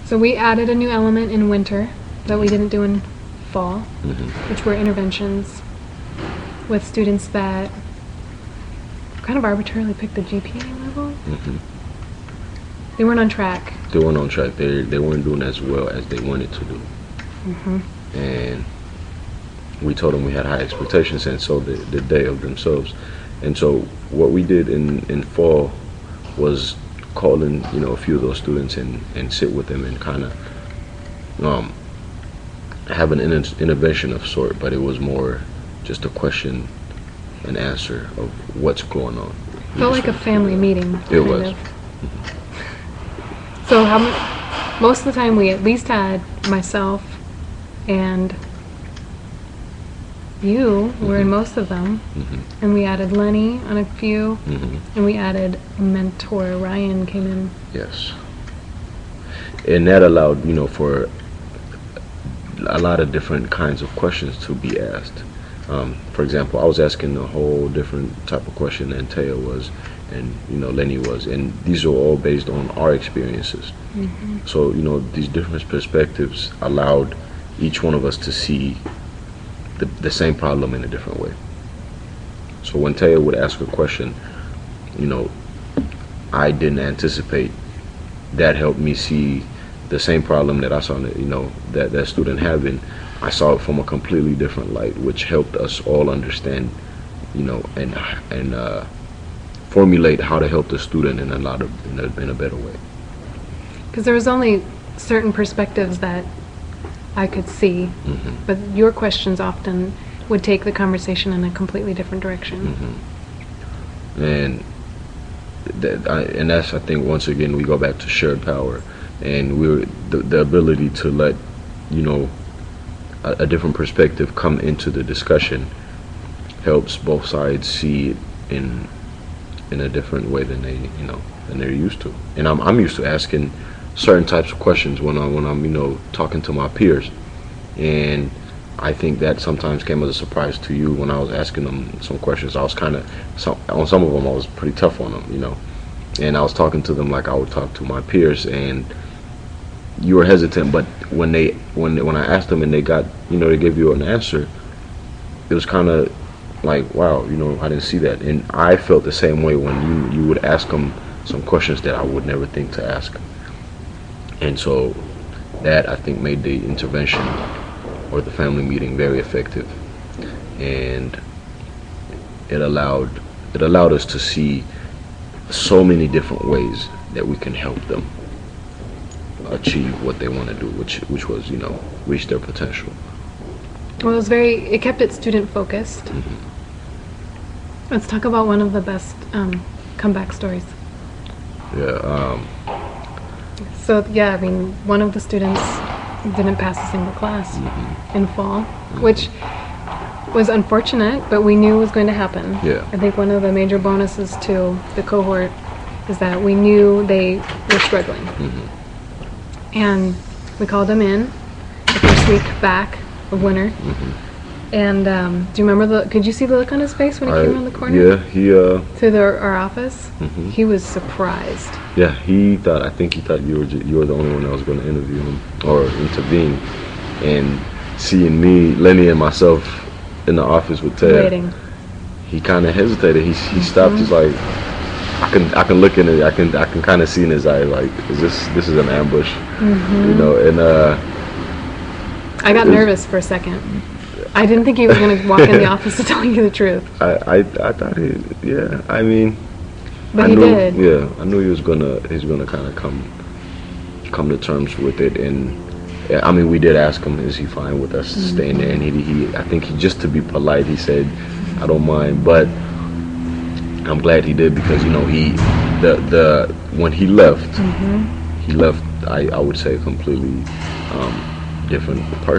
So we added a new element in winter that we didn't do in fall, which were interventions with students that kind of arbitrarily picked the GPA level. They weren't on track. They weren't on track. They weren't doing as well as they wanted to do. And we told them we had high expectations, and so the day of themselves. And so what we did in fall was call in, a few of those students and sit with them and kind of have an intervention of sort, but it was more just a question and answer of what's going on. Felt like a family meeting. It was. So most of the time we at least had myself and you were in most of them, and we added Lenny on a few, and we added a mentor. Ryan came in. Yes. And that allowed, for a lot of different kinds of questions to be asked. For example, I was asking a whole different type of question than Tayah was, and Lenny was, and these are all based on our experiences. So these different perspectives allowed each one of us to see the same problem in a different way. So when Tayah would ask a question, I didn't anticipate. That helped me see the same problem that I saw, that student having. I saw it from a completely different light, which helped us all understand, and formulate how to help the student in a better way. Because there was only certain perspectives that I could see, but your questions often would take the conversation in a completely different direction. And that's, I think, once again, we go back to shared power, and the ability to let a different perspective come into the discussion helps both sides see it in a different way than they're used to. And I'm used to asking certain types of questions when I'm talking to my peers, and I think that sometimes came as a surprise to you when I was asking them some questions. I was on some of them I was pretty tough on them, and I was talking to them like I would talk to my peers, and you were hesitant, but when I asked them and they got they gave you an answer, it was kind of like, wow, I didn't see that. And I felt the same way when you would ask them some questions that I would never think to ask. And so that, I think, made the intervention or the family meeting very effective, and it allowed us to see so many different ways that we can help them achieve what they want to do, which was reach their potential. Well, it kept it student focused. Let's talk about one of the best comeback stories. So one of the students didn't pass a single class in fall, which was unfortunate, but we knew it was going to happen. I think one of the major bonuses to the cohort is that we knew they were struggling. And we called them in the first week back of winter. And do you remember could you see the look on his face when he came around the corner? Yeah, he to our office. He was surprised. Yeah, he thought you were the only one that was going to interview him or intervene. And seeing me, Lenny, and myself in the office with Tayah, waiting, he kind of hesitated. He stopped. He's like, I can look in it. I can kind of see in his eye, like, this is an ambush, And I got nervous for a second. I didn't think he was going to walk in the office to tell you the truth. I thought but he did. Yeah, I knew he was gonna kind of come to terms with it, and we did ask him, is he fine with us staying there? And he I think just to be polite, he said, I don't mind, but I'm glad he did, because when he left, I would say a completely different person.